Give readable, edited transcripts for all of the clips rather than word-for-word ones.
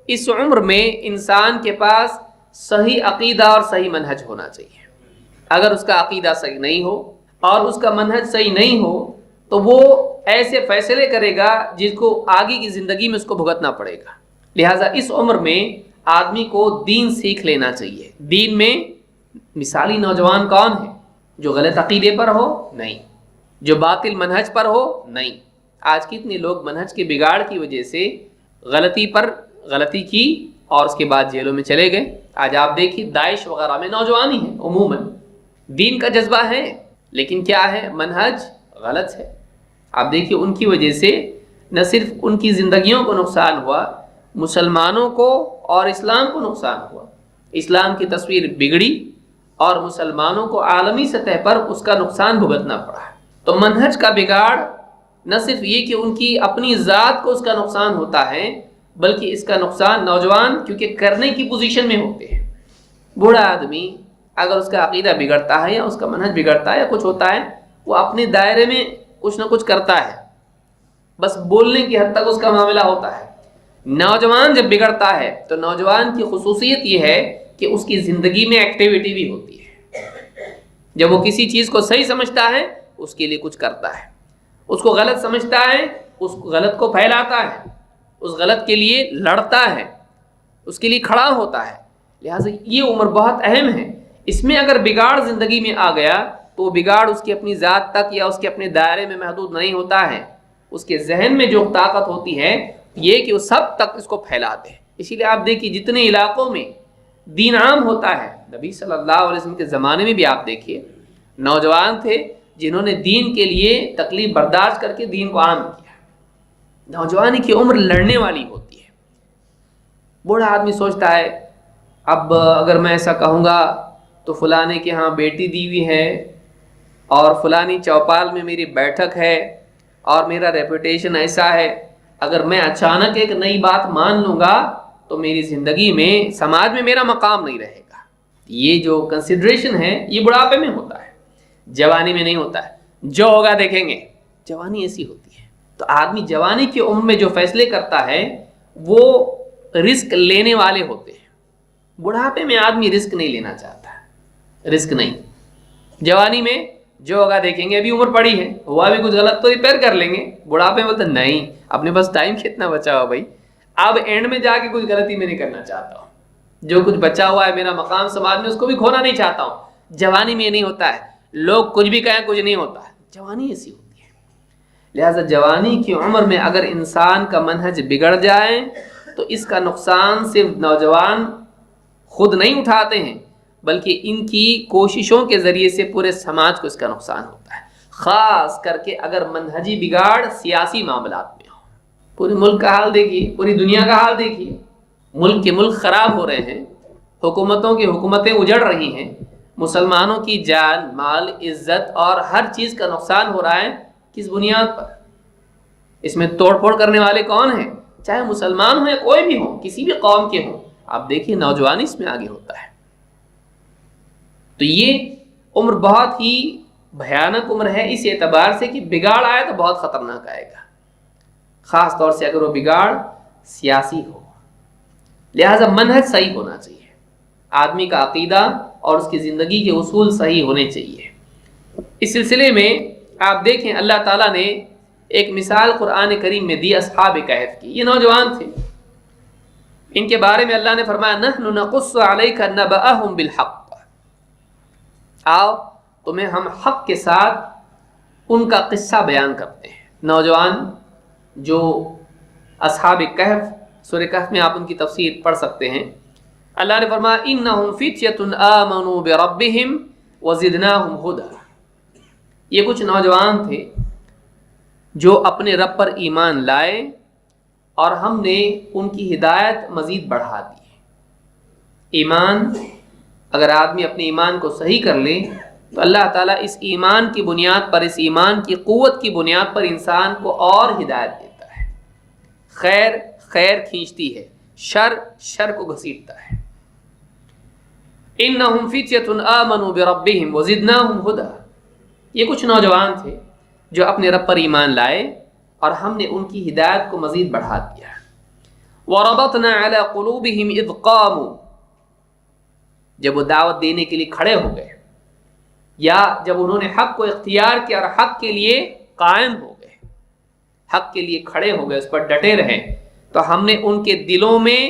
اس عمر میں انسان کے پاس صحیح عقیدہ اور صحیح منہج ہونا چاہیے۔ اگر اس کا عقیدہ صحیح نہیں ہو اور اس کا منہج صحیح نہیں ہو تو وہ ایسے فیصلے کرے گا جس کو آگے کی زندگی میں اس کو بھگتنا پڑے گا۔ لہٰذا اس عمر میں آدمی کو دین سیکھ لینا چاہیے۔ دین میں مثالی نوجوان کون ہے؟ جو غلط عقیدے پر ہو؟ نہیں۔ جو باطل منہج پر ہو؟ نہیں۔ آج کتنے لوگ منہج کے بگاڑ کی وجہ سے غلطی کی اور اس کے بعد جیلوں میں چلے گئے۔ آج آپ دیکھیے داعش وغیرہ میں نوجوان ہی ہیں، عموماً دین کا جذبہ ہے لیکن کیا ہے؟ منہج غلط ہے۔ آپ دیکھیے ان کی وجہ سے نہ صرف ان کی زندگیوں کو نقصان ہوا، مسلمانوں کو اور اسلام کو نقصان ہوا۔ اسلام کی تصویر بگڑی اور مسلمانوں کو عالمی سطح پر اس کا نقصان بھگتنا پڑا۔ تو منہج کا بگاڑ نہ صرف یہ کہ ان کی اپنی ذات کو اس کا نقصان ہوتا ہے، بلکہ اس کا نقصان نوجوان کیونکہ کرنے کی پوزیشن میں ہوتے ہیں۔ بوڑھا آدمی اگر اس کا عقیدہ بگڑتا ہے یا اس کا منہج بگڑتا ہے یا کچھ ہوتا ہے، وہ اپنے دائرے میں کچھ نہ کچھ کرتا ہے، بس بولنے کی حد تک اس کا معاملہ ہوتا ہے۔ نوجوان جب بگڑتا ہے تو نوجوان کی خصوصیت یہ ہے کہ اس کی زندگی میں ایکٹیویٹی بھی ہوتی ہے۔ جب وہ کسی چیز کو صحیح سمجھتا ہے اس کے لیے کچھ کرتا ہے، اس کو غلط سمجھتا ہے اس غلط کو پھیلاتا ہے، اس غلط کے لیے لڑتا ہے، اس کے لیے کھڑا ہوتا ہے۔ لہٰذا یہ عمر بہت اہم ہے۔ اس میں اگر بگاڑ زندگی میں آ گیا تو وہ بگاڑ اس کی اپنی ذات تک یا اس کے اپنے دائرے میں محدود نہیں ہوتا ہے، اس کے ذہن میں جو طاقت ہوتی ہے یہ کہ وہ سب تک اس کو پھیلا دے۔ اسی لیے آپ دیکھیے جتنے علاقوں میں دین عام ہوتا ہے، نبی صلی اللہ علیہ وسلم کے زمانے میں بھی آپ دیکھیے نوجوان تھے جنہوں نے دین کے لیے تکلیف برداشت کر کے دین کو عام کیا۔ نوجوانی کی عمر لڑنے والی ہوتی ہے۔ بوڑھا آدمی سوچتا ہے اب اگر میں ایسا کہوں گا تو فلانے کے ہاں بیٹی دی ہوئی ہے اور فلانی چوپال میں میری بیٹھک ہے اور میرا ریپوٹیشن ایسا ہے، اگر میں اچانک ایک نئی بات مان لوں گا تو میری زندگی میں سماج میں میرا مقام نہیں رہے گا۔ یہ جو کنسیڈریشن ہے یہ بڑھاپے میں ہوتا ہے، جوانی میں نہیں ہوتا ہے۔ جو ہوگا دیکھیں گے، جوانی ایسی ہوتی ہے۔ تو آدمی جوانی کی عمر میں جو فیصلے کرتا ہے وہ رسک لینے والے ہوتے ہیں۔ بڑھاپے میں آدمی رسک نہیں لینا چاہتا ہے، رسک نہیں۔ جوانی میں جو ہوگا دیکھیں گے، ابھی عمر پڑی ہے، ہوا بھی کچھ غلط تو ریپیئر کر لیں گے۔ بڑھاپے میں بولتے نہیں، اپنے پاس ٹائم کتنا بچا ہوا بھائی، اب اینڈ میں جا کے کچھ غلطی میں نہیں کرنا چاہتا ہوں، جو کچھ بچا ہوا ہے میرا مقام سماج میں اس کو بھی کھونا نہیں چاہتا ہوں۔ جوانی میں یہ نہیں ہوتا ہے، لوگ کچھ بھی کہیں کچھ نہیں ہوتا ہے، جوانی ایسی ہوتی ہے۔ لہٰذا جوانی کی عمر میں اگر انسان کا منہج بگڑ جائے تو اس کا نقصان صرف نوجوان خود نہیں اٹھاتے ہیں بلکہ ان کی کوششوں کے ذریعے سے پورے سماج کو اس کا نقصان ہوتا ہے۔ خاص کر کے اگر منہجی بگاڑ سیاسی معاملات میں ہو۔ پورے ملک کا حال دیکھیے، پوری دنیا کا حال دیکھیے، ملک کے ملک خراب ہو رہے ہیں، حکومتوں کی حکومتیں اجڑ رہی ہیں، مسلمانوں کی جان مال عزت اور ہر چیز کا نقصان ہو رہا ہے۔ کس بنیاد پر؟ اس میں توڑ پھوڑ کرنے والے کون ہیں؟ چاہے مسلمان ہوں یا کوئی بھی ہوں، کسی بھی قوم کے ہوں، آپ دیکھیے نوجوان اس میں آگے ہوتا ہے۔ تو یہ عمر بہت ہی بھیانک عمر ہے اس اعتبار سے کہ بگاڑ آئے تو بہت خطرناک آئے گا، خاص طور سے اگر وہ بگاڑ سیاسی ہو۔ لہٰذا منہج صحیح ہونا چاہیے، آدمی کا عقیدہ اور اس کی زندگی کے اصول صحیح ہونے چاہیے۔ اس سلسلے میں آپ دیکھیں اللہ تعالیٰ نے ایک مثال قرآن کریم میں دی اصحاب کہف کی۔ یہ نوجوان تھے، ان کے بارے میں اللہ نے فرمایا نحن نقص علیک نبأہم بالحق، آؤ تمہیں ہم حق کے ساتھ ان کا قصہ بیان کرتے ہیں۔ نوجوان جو اصحاب کہف، سورہ کہف میں آپ ان کی تفسیر پڑھ سکتے ہیں۔ اللہ نے فرمایا انہم فتیۃ آمنوا بربہم وزدناہم ہدی، یہ کچھ نوجوان تھے جو اپنے رب پر ایمان لائے اور ہم نے ان کی ہدایت مزید بڑھا دی۔ ایمان، اگر آدمی اپنے ایمان کو صحیح کر لے تو اللہ تعالیٰ اس ایمان کی بنیاد پر، اس ایمان کی قوت کی بنیاد پر انسان کو اور ہدایت دیتا ہے۔ خیر خیر کھینچتی ہے، شر شر کو گھسیٹتا ہے۔ انہم فتیۃ آمنوا بربہم وزدناہم ہدی، یہ کچھ نوجوان تھے جو اپنے رب پر ایمان لائے اور ہم نے ان کی ہدایت کو مزید بڑھا دیا۔ وَرَبَطْنَا عَلَى قُلُوبِهِمْ إِذْ قَامُوا، جب وہ دعوت دینے کے لیے کھڑے ہو گئے، یا جب انہوں نے حق کو اختیار کیا اور حق کے لیے قائم ہو گئے، حق کے لیے کھڑے ہو گئے، اس پر ڈٹے رہے، تو ہم نے ان کے دلوں میں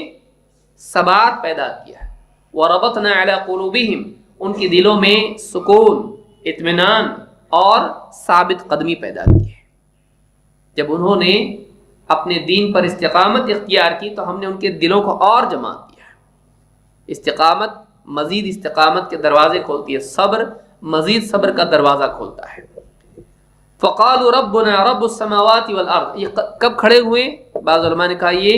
ثبات پیدا کیا۔ وَرَبَطْنَا عَلَى قُلُوبِهِمْ، ان کے دلوں میں سکون، اطمینان اور ثابت قدمی پیدا کی ہے۔ جب انہوں نے اپنے دین پر استقامت اختیار کی تو ہم نے ان کے دلوں کو اور جمع کیا۔ استقامت مزید استقامت کے دروازے کھولتی ہے، صبر مزید صبر کا دروازہ کھولتا ہے۔ فقالوا ربنا رب السماوات والارض، یہ کب کھڑے ہوئے؟ بعض علماء نے کہا یہ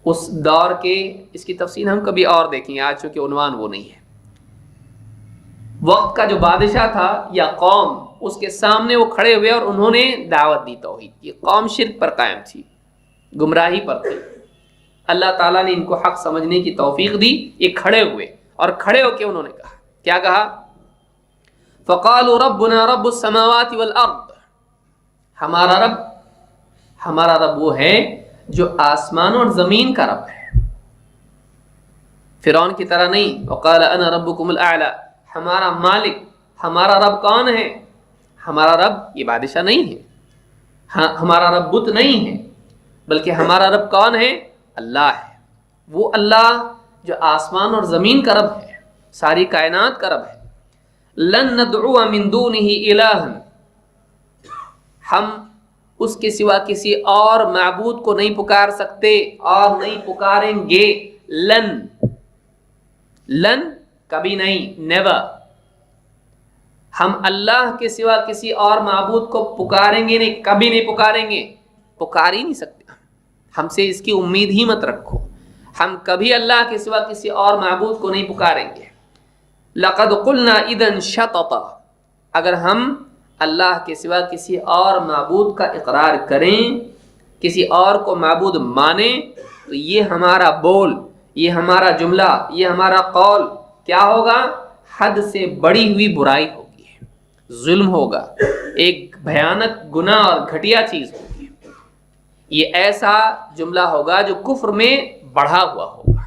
اس دور کے، اس کی تفصیل ہم کبھی اور دیکھیں گے، آج چونکہ عنوان وہ نہیں ہے۔ وقت کا جو بادشاہ تھا یا قوم، اس کے سامنے وہ کھڑے ہوئے اور انہوں نے دعوت دی توحید کی۔ قوم شرک پر قائم تھی، گمراہی پر تھی، اللہ تعالیٰ نے ان کو حق سمجھنے کی توفیق دی، یہ کھڑے ہوئے اور کھڑے ہو کے انہوں نے کہا، کیا کہا؟ فقالوا ربنا رب السماوات والارض، ہمارا رب وہ ہے جو آسمان اور زمین کا رب ہے، فرعون کی طرح نہیں۔ وقال انا ربکم الاعلی، ہمارا مالک، ہمارا رب کون ہے؟ ہمارا رب یہ بادشاہ نہیں ہے، ہمارا رب بت نہیں ہے، بلکہ ہمارا رب کون ہے؟ اللہ ہے، وہ اللہ جو آسمان اور زمین کا رب ہے، ساری کائنات کا رب ہے۔ لن ندعو من دونہ الہا، ہم اس کے سوا کسی اور معبود کو نہیں پکار سکتے اور نہیں پکاریں گے۔ لن کبھی نہیں، نیور، ہم اللہ کے سوا کسی اور معبود کو پکاریں گے نہیں، کبھی نہیں پکاریں گے، پکار ہی نہیں سکتے، ہم سے اس کی امید ہی مت رکھو، ہم کبھی اللہ کے سوا کسی اور معبود کو نہیں پکاریں گے۔ لقد قلنا اذا شططا، اگر ہم اللہ کے سوا کسی اور معبود کا اقرار کریں، کسی اور کو معبود مانیں، تو یہ ہمارا بول، یہ ہمارا جملہ، یہ ہمارا قول کیا ہوگا؟ حد سے بڑی ہوئی برائی ہوگی، ظلم ہوگا، ایک بھیانک گناہ اور گھٹیا چیز ہوگی، یہ ایسا جملہ ہوگا جو کفر میں بڑھا ہوا ہوگا،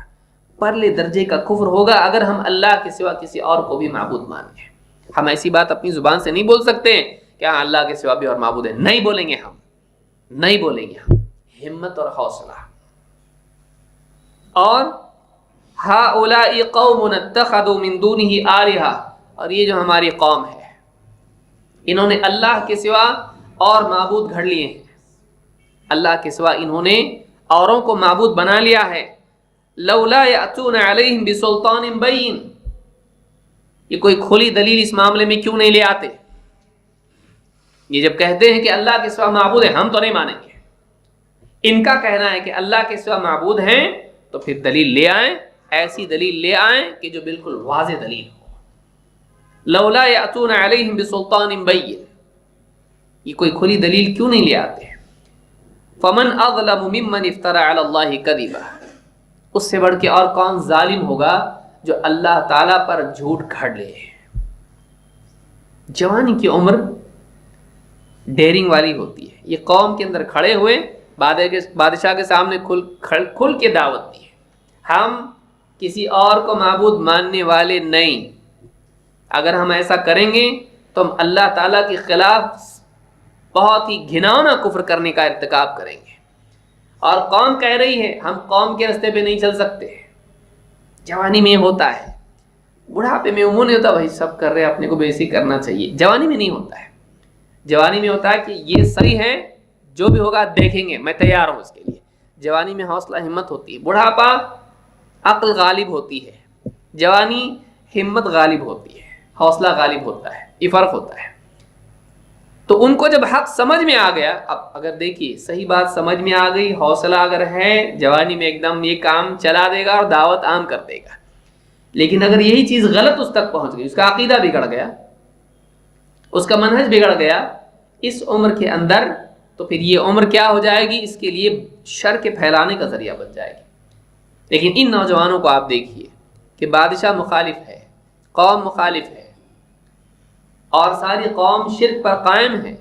پرلے درجے کا کفر ہوگا اگر ہم اللہ کے سوا کسی اور کو بھی معبود مان لیں۔ ہم ایسی بات اپنی زبان سے نہیں بول سکتے کہ ہاں اللہ کے سوا بھی اور معبود ہے، نہیں بولیں گے، ہم نہیں بولیں گے، ہم ہمت اور حوصلہ۔ اور ہؤلاء قوم اتخذوا من دونہ آلہہ، اور یہ جو ہماری قوم ہے، انہوں نے اللہ کے سوا اور معبود گھڑ لیے ہیں، اللہ کے سوا انہوں نے اوروں کو معبود بنا لیا ہے۔ لولا یأتون علیہم بسلطان بین، یہ کوئی کھلی دلیل اس معاملے میں کیوں نہیں لے آتے؟ یہ جب کہتے ہیں کہ اللہ کے سوا معبود ہے، ہم تو نہیں مانیں گے، ان کا کہنا ہے کہ اللہ کے سوا معبود ہیں، تو پھر دلیل لے آئیں، ایسی دلیل لے آئیں کہ جو بالکل واضح دلیل ہو۔ لولا یأتون علیہم بسلطان بین، یہ کوئی کھلی دلیل کیوں نہیں لے آتے؟ فمن اظلم ممن افترى علی اللہ کذبا، اس سے بڑھ کے اور کون ظالم ہوگا جو اللہ تعالیٰ پر جھوٹ گھڑ لے۔ جوانی کی عمر ڈیرنگ والی ہوتی ہے، یہ قوم کے اندر کھڑے ہوئے، بادشاہ کے سامنے کھل کے دعوت دی، ہم کسی اور کو معبود ماننے والے نہیں، اگر ہم ایسا کریں گے تو ہم اللہ تعالیٰ کے خلاف بہت ہی گھناؤنا کفر کرنے کا ارتکاب کریں گے۔ اور قوم کہہ رہی ہے ہم قوم کے راستے پہ نہیں چل سکتے۔ جوانی میں ہوتا ہے، بڑھاپے میں عموماً نہیں ہوتا، بھائی سب کر رہے ہیں اپنے کو بھی ایسے کرنا چاہیے، جوانی میں نہیں ہوتا ہے۔ جوانی میں ہوتا ہے کہ یہ صحیح ہے، جو بھی ہوگا دیکھیں گے، میں تیار ہوں اس کے لیے، جوانی میں حوصلہ ہمت ہوتی ہے۔ بڑھاپا عقل غالب ہوتی ہے، جوانی ہمت غالب ہوتی ہے، حوصلہ غالب ہوتا ہے، یہ فرق ہوتا ہے۔ تو ان کو جب حق سمجھ میں آ گیا، اب اگر دیکھیے صحیح بات سمجھ میں آ گئی، حوصلہ اگر ہے، جوانی میں ایک دم یہ کام چلا دے گا اور دعوت عام کر دے گا۔ لیکن اگر یہی چیز غلط اس تک پہنچ گئی، اس کا عقیدہ بگڑ گیا، اس کا منہج بگڑ گیا اس عمر کے اندر، تو پھر یہ عمر کیا ہو جائے گی؟ اس کے لیے شر کے پھیلانے کا ذریعہ بن جائے گی۔ لیکن ان نوجوانوں کو آپ دیکھیے کہ بادشاہ مخالف ہے، قوم مخالف ہے، اور ساری قوم شرک پر قائم ہے،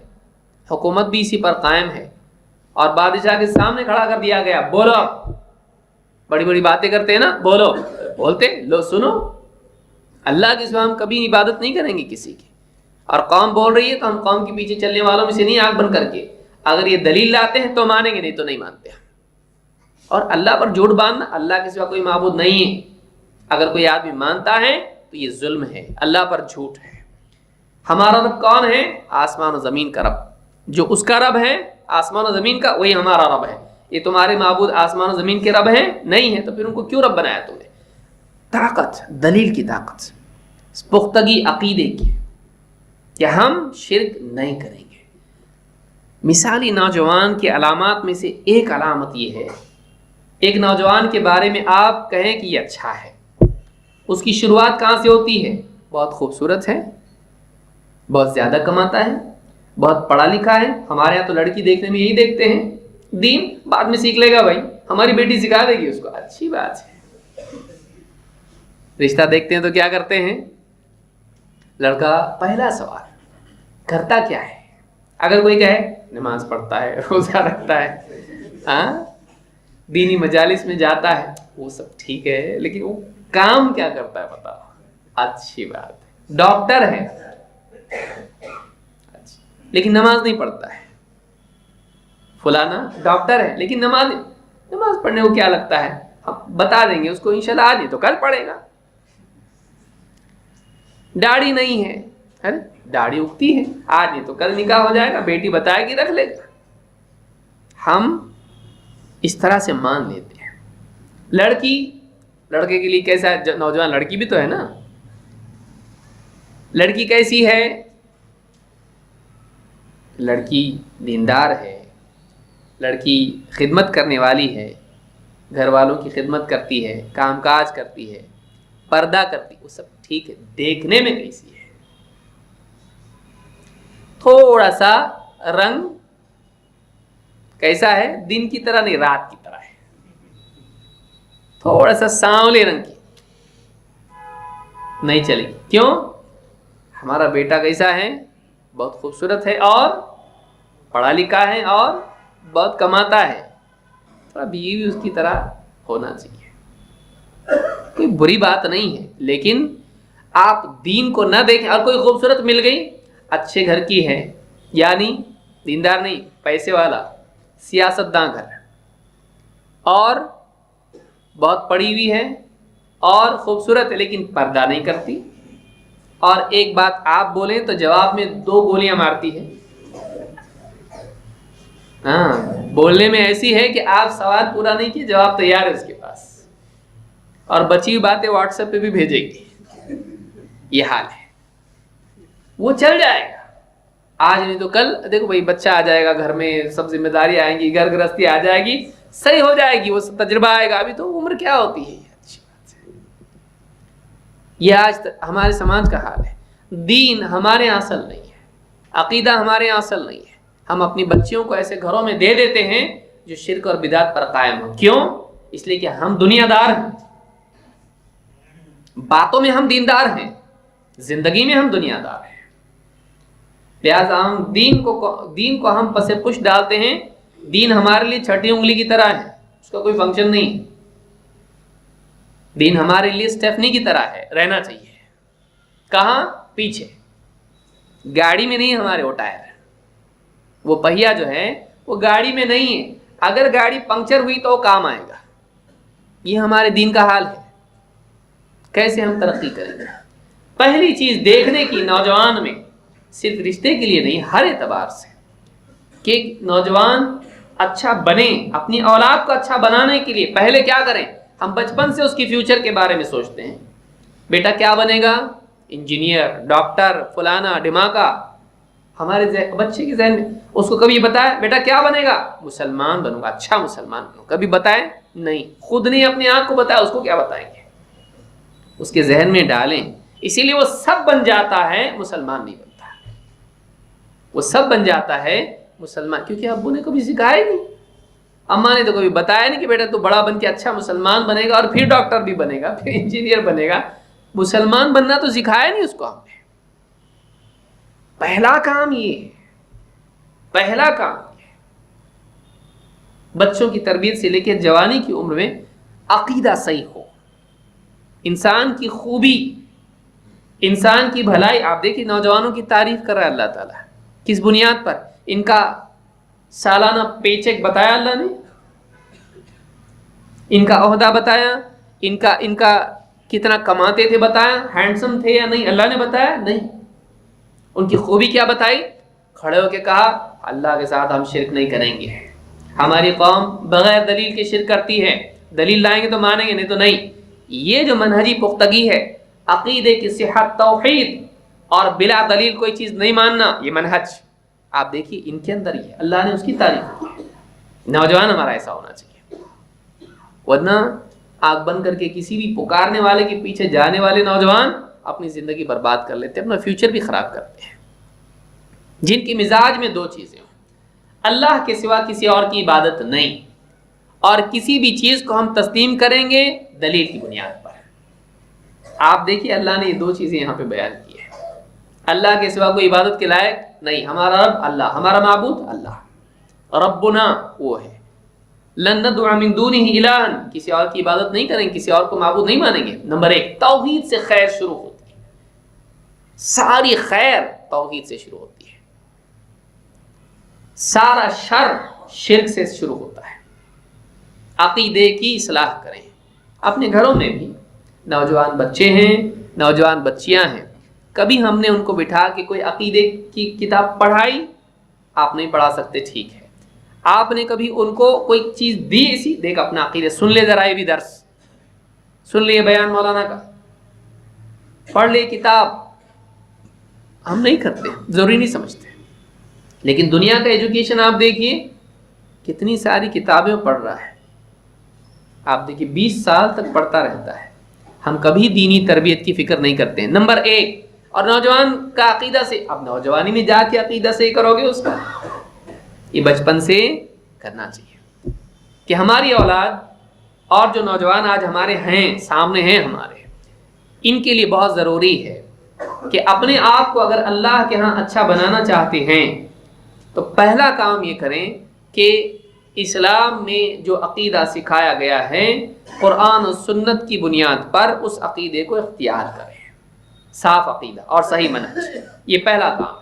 حکومت بھی اسی پر قائم ہے، اور بادشاہ کے سامنے کھڑا کر دیا گیا، بولو بڑی بڑی باتیں کرتے ہیں نا، بولو، بولتے لو سنو. اللہ کے سوا ہم کبھی عبادت نہیں کریں گے کسی کی. اور قوم بول رہی ہے تو ہم قوم کے پیچھے چلنے والوں میں سے نہیں آنکھ بند کر کے. اگر یہ دلیل لاتے ہیں تو مانیں گے، نہیں تو نہیں مانتے. اور اللہ پر جھوٹ باندھنا، اللہ کے سوا کوئی معبود نہیں ہے. اگر کوئی آدمی مانتا ہے تو یہ ظلم ہے، اللہ پر جھوٹ ہے. ہمارا رب کون ہے؟ آسمان و زمین کا رب. جو اس کا رب ہے آسمان و زمین کا، وہی ہمارا رب ہے. یہ تمہارے معبود آسمان و زمین کے رب ہیں؟ نہیں ہے. تو پھر ان کو کیوں رب بنایا تم نے؟ طاقت، دلیل کی طاقت، پختگی عقیدے کی کہ ہم شرک نہیں کریں گے. مثالی نوجوان کی علامات میں سے ایک علامت یہ ہے، ایک نوجوان کے بارے میں آپ کہیں کہ یہ اچھا ہے، اس کی شروعات کہاں سے ہوتی ہے؟ بہت خوبصورت ہے، بہت زیادہ کماتا ہے، بہت پڑھا لکھا ہے. ہمارے یہاں تو لڑکی دیکھنے میں یہی دیکھتے ہیں. دین بعد میں سیکھ لے گا بھائی، ہماری بیٹی سکھا دے گی اس کو. اچھی بات ہے. رشتہ دیکھتے ہیں تو کیا کرتے ہیں؟ لڑکا پہلا سوال کرتا کیا ہے؟ اگر کوئی کہے نماز پڑھتا ہے، روزہ رکھتا ہے، دینی مجالس میں جاتا ہے، وہ سب ٹھیک ہے، لیکن وہ کام کیا کرتا ہے بتاؤ؟ اچھی بات ہے. ڈاکٹر ہے لیکن نماز نہیں پڑھتا ہے. فلانا ڈاکٹر ہے لیکن نماز پڑھنے کو کیا لگتا ہے؟ ہم بتا دیں گے اس کو انشاءاللہ، آج نہیں تو کل پڑھے گا. داڑھی نہیں ہے، ارے داڑھی اگتی ہے، آج نہیں تو کل نکاح ہو جائے گا، بیٹی بتائے گی رکھ لے گا. ہم اس طرح سے مان لیتے ہیں. لڑکے کے لیے کیسا ہے؟ نوجوان لڑکی بھی تو ہے نا. لڑکی کیسی ہے؟ لڑکی دیندار ہے، لڑکی خدمت کرنے والی ہے، گھر والوں کی خدمت کرتی ہے، کام کاج کرتی ہے، پردہ کرتی، وہ سب ٹھیک ہے. دیکھنے میں کیسی ہے؟ تھوڑا سا رنگ کیسا ہے؟ دن کی طرح نہیں، رات کی طرح ہے. تھوڑا سا سانولے رنگ کی، نہیں چلے گی. کیوں؟ ہمارا بیٹا کیسا ہے؟ بہت خوبصورت ہے اور پڑھا لکھا ہے اور بہت کماتا ہے. تھوڑا بیوی اس کی طرح ہونا چاہیے. کوئی بری بات نہیں ہے، لیکن آپ دین کو نہ دیکھیں. اور کوئی خوبصورت مل گئی، اچھے گھر کی ہے، یعنی دیندار نہیں، پیسے والا، سیاست داں گھر، اور بہت پڑھی ہوئی ہے اور خوبصورت ہے لیکن پردہ نہیں کرتی، اور ایک بات آپ بولیں تو جواب میں 2 گولیاں مارتی ہے. بولنے میں ایسی ہے کہ آپ سوال پورا نہیں کیے، جواب تیار ہے اس کے پاس، اور بچی ہوئی باتیں واٹس ایپ پہ بھی بھیجے گی. یہ حال ہے. وہ چل جائے گا آج نہیں تو کل. دیکھو بھائی، بچہ آ جائے گا گھر میں، سب ذمہ داری آئیں گی، گھر گرہستی آ جائے گی، صحیح ہو جائے گی، وہ تجربہ آئے گا. ابھی تو عمر کیا ہوتی ہے. اچھی بات ہے. یہ آج ہمارے سماج کا حال ہے. دین ہمارے یہاں اصل نہیں ہے، عقیدہ ہمارے یہاں اصل نہیں ہے. ہم اپنی بچیوں کو ایسے گھروں میں دے دیتے ہیں جو شرک اور بدعت پر قائم ہو. کیوں؟ اس لیے کہ ہم دنیا دار ہیں. باتوں میں ہم دیندار ہیں، زندگی میں ہم دنیا دار ہیں. لہٰذا ہم دین کو ہم پس پش ڈالتے ہیں. دین ہمارے لیے چھٹی انگلی کی طرح ہے، اس کا کوئی فنکشن نہیں. دین ہمارے لیے اسٹیفنی کی طرح ہے، رہنا چاہیے. کہاں؟ پیچھے گاڑی میں نہیں. ہمارے وہ ٹائر، وہ پہیا جو ہے وہ گاڑی میں نہیں ہے. اگر گاڑی پنکچر ہوئی تو وہ کام آئے گا. یہ ہمارے دین کا حال ہے. کیسے ہم ترقی کریں گے؟ پہلی چیز دیکھنے کی نوجوان میں، صرف رشتے کے لیے نہیں، ہر اعتبار سے، کہ نوجوان اچھا بنے. اپنی اولاد کو اچھا بنانے کے لیے پہلے کیا کریں؟ ہم بچپن سے اس کی فیوچر کے بارے میں سوچتے ہیں. بیٹا کیا بنے گا؟ انجینئر، ڈاکٹر، فلانا ڈھماکا. ہمارے بچے کے ذہن میں اس کو کبھی بتایا بیٹا کیا بنے گا؟ مسلمان بنوں گا، اچھا مسلمان بنوں گا. کبھی بتائیں؟ نہیں. خود نہیں اپنی آنکھ کو بتایا، اس کو کیا بتائیں گے؟ اس کے ذہن میں ڈالیں. اسی لیے وہ سب بن جاتا ہے، مسلمان نہیں بنتا. وہ سب بن جاتا ہے مسلمان، کیونکہ ابو نے کبھی سکھایا نہیں، اماں نے تو کبھی بتایا نہیں کہ بیٹا تو بڑا بن کے اچھا مسلمان بنے گا، اور پھر ڈاکٹر بھی بنے گا، پھر انجینئر بنے گا. مسلمان بننا تو سکھایا نہیں اس کو ہم نے. پہلا کام یہ ہے، پہلا کام یہ ہے. بچوں کی تربیت سے لے کے جوانی کی عمر میں عقیدہ صحیح ہو، انسان کی خوبی، انسان کی بھلائی. آپ دیکھیے نوجوانوں کی تعریف کر رہا ہے اللہ تعالیٰ، کس بنیاد پر؟ ان کا سالانہ پے چیک بتایا اللہ نے، ان کا عہدہ بتایا، ان کا کتنا کماتے تھے بتایا، ہینڈسم تھے یا نہیں اللہ نے بتایا نہیں. ان کی خوبی کیا بتائی؟ کھڑے ہو کے کہا اللہ کے ساتھ ہم شرک نہیں کریں گے. ہماری قوم بغیر دلیل کے شرک کرتی ہے، دلیل لائیں گے تو مانیں گے نہیں تو نہیں. یہ جو منہجی پختگی ہے، عقیدے کی صحت، توحید اور بلا دلیل کوئی چیز نہیں ماننا، یہ منہج آپ دیکھیے ان کے اندر ہی ہے. اللہ نے اس کی تعریف کی ہے. نوجوان ہمارا ایسا ہونا چاہیے، ورنہ آنکھ بند کر کے کسی بھی پکارنے والے کے پیچھے جانے والے نوجوان اپنی زندگی برباد کر لیتے ہیں، اپنا فیوچر بھی خراب کرتے ہیں. جن کی مزاج میں دو چیزیں ہوں، اللہ کے سوا کسی اور کی عبادت نہیں، اور کسی بھی چیز کو ہم تسلیم کریں گے دلیل کی بنیاد پر. آپ دیکھیے اللہ نے یہ دو چیزیں یہاں پہ بیان کی ہے. اللہ کے سوا کوئی عبادت کے لائق نہیں، ہمارا رب اللہ، ہمارا معبود اللہ، ربنا وہ ہے. لن ندعو من دونہ الہا، کسی اور کی عبادت نہیں کریں گے، کسی اور کو معبود نہیں مانیں گے. نمبر ایک، توحید سے خیر شروع ہوتی ہے، ساری خیر توحید سے شروع ہوتی ہے، سارا شر شرک سے شروع ہوتا ہے. عقیدے کی اصلاح کریں. اپنے گھروں میں بھی نوجوان بچے ہیں، نوجوان بچیاں ہیں، کبھی ہم نے ان کو بٹھا کے کوئی عقیدے کی کتاب پڑھائی؟ آپ نہیں پڑھا سکتے، ٹھیک ہے. آپ نے کبھی ان کو کوئی چیز دی ایسی، دیکھ اپنا عقیدہ سن لے، ذرا یہ بھی درس سن لے، بیان مولانا کا پڑھ لے کتاب. ہم نہیں کرتے، ضروری نہیں سمجھتے. لیکن دنیا کا ایجوکیشن آپ دیکھیے کتنی ساری کتابیں پڑھ رہا ہے. آپ دیکھیے 20 سال تک پڑھتا رہتا ہے. ہم کبھی دینی تربیت کی فکر نہیں کرتے ہیں، نمبر ایک. اور نوجوان کا عقیدہ سے، اب نوجوانی میں جا کے عقیدہ سے ہی کرو گے اس کا، یہ بچپن سے کرنا چاہیے کہ ہماری اولاد اور جو نوجوان آج ہمارے ہیں، سامنے ہیں ہمارے، ان کے لیے بہت ضروری ہے کہ اپنے آپ کو اگر اللہ کے ہاں اچھا بنانا چاہتے ہیں تو پہلا کام یہ کریں کہ اسلام میں جو عقیدہ سکھایا گیا ہے قرآن و سنت کی بنیاد پر اس عقیدے کو اختیار کریں. صاف عقیدہ اور صحیح منہج، یہ پہلا کام ہے.